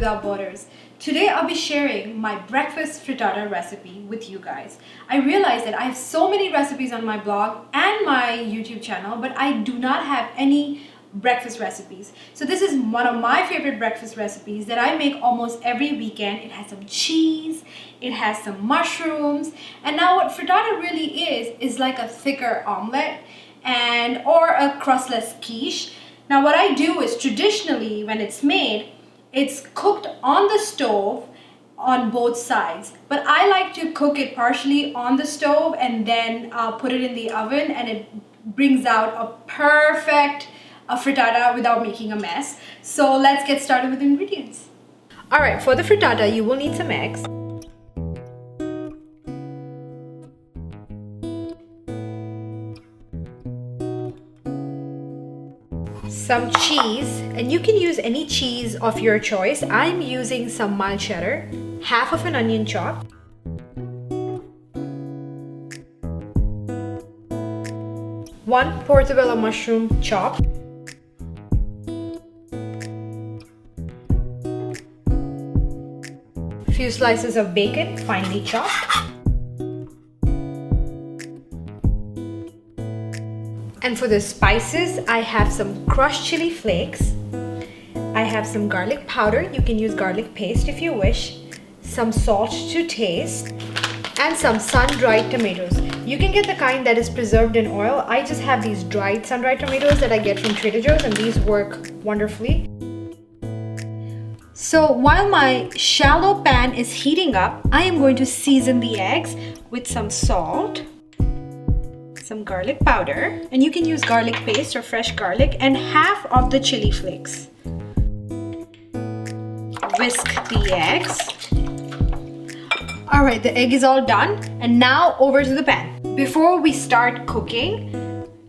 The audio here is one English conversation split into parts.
without borders. Today I'll be sharing my breakfast frittata recipe with you guys. I realized that I have so many recipes on my blog and my YouTube channel, but I do not have any breakfast recipes. So this is one of my favorite breakfast recipes that I make almost every weekend. It has some cheese, it has some mushrooms, and now what frittata really is like a thicker omelette or a crustless quiche. Now what I do is traditionally when it's made, it's cooked on the stove on both sides, but I like to cook it partially on the stove and then put it in the oven, and it brings out a perfect frittata without making a mess. So let's get started with the ingredients. Alright, for the frittata you will need some eggs, some cheese, and you can use any cheese of your choice. I'm using some mild cheddar, half of an onion chopped, one portobello mushroom chopped, few slices of bacon finely chopped, and for the spices I have some crushed chili flakes, I have some garlic powder, you can use garlic paste if you wish, some salt to taste, and some sun-dried tomatoes. You can get the kind that is preserved in oil. I just have these dried sun-dried tomatoes that I get from Trader Joe's, and these work wonderfully. So while my shallow pan is heating up, I am going to season the eggs with some salt, some garlic powder, and you can use garlic paste or fresh garlic, and half of the chili flakes. Whisk the eggs. Alright, the egg is all done, and now over to the pan. Before we start cooking,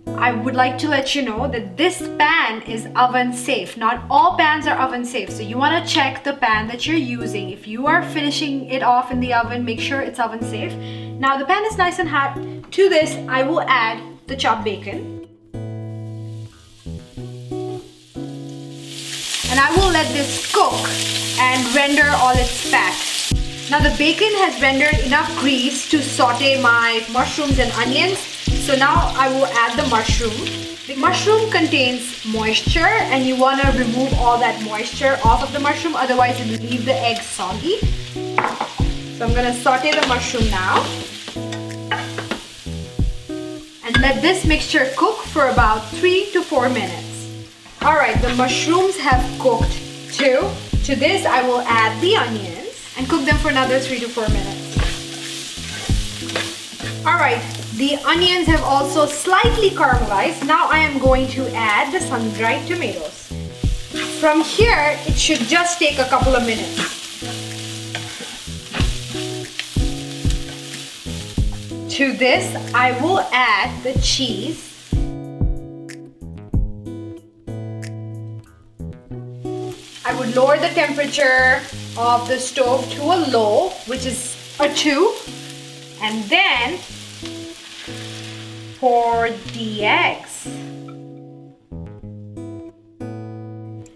I would like to let you know that this pan is oven safe. Not all pans are oven safe, so you want to check the pan that you're using. If you are finishing it off in the oven, make sure it's oven safe. Now the pan is nice and hot. To this, I will add the chopped bacon. And I will let this cook and render all its fat. Now the bacon has rendered enough grease to saute my mushrooms and onions. So now I will add the mushroom. The mushroom contains moisture, and you want to remove all that moisture off of the mushroom, otherwise it will leave the egg soggy. So I'm going to saute the mushroom now. And let this mixture cook for about 3 to 4 minutes. Alright, the mushrooms have cooked too. To this I will add the onions and cook them for another 3 to 4 minutes. Alright, the onions have also slightly caramelized. Now I am going to add the sun-dried tomatoes. From here, it should just take a couple of minutes. To this, I will add the cheese. I would lower the temperature of the stove to a low, which is a 2. And then pour the eggs.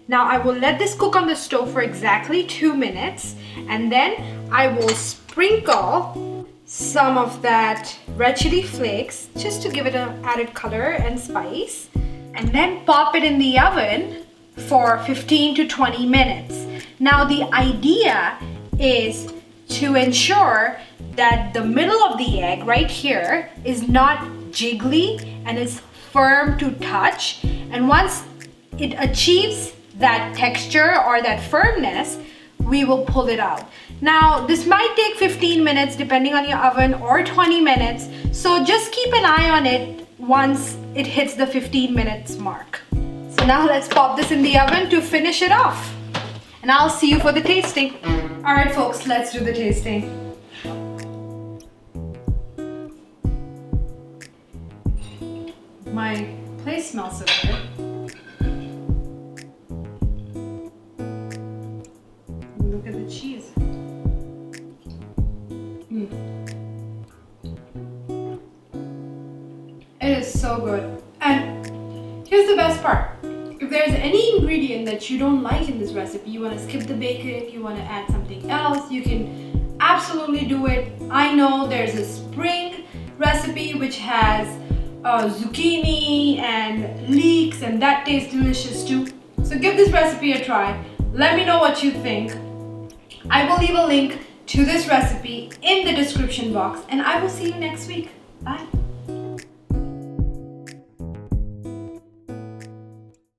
Now I will let this cook on the stove for exactly 2 minutes, and then I will sprinkle some of that red chili flakes just to give it an added color and spice, and then pop it in the oven for 15 to 20 minutes. Now the idea is to ensure that the middle of the egg right here is not jiggly and is firm to touch, and once it achieves that texture or that firmness, we will pull it out. Now this might take 15 minutes depending on your oven, or 20 minutes, so just keep an eye on it once it hits the 15 minutes mark. So now let's pop this in the oven to finish it off, and I'll see you for the tasting. Alright folks, let's do the tasting. My place smells so good. Look at the cheese. It is so good. And here's the best part. If there's any ingredient that you don't like in this recipe, you want to skip the bacon, you want to add something else, you can absolutely do it. I know there's a spring recipe which has zucchini and leeks, and that tastes delicious too. So give this recipe a try. Let me know what you think. I will leave a link to this recipe in the description box, and I will see you next week. Bye.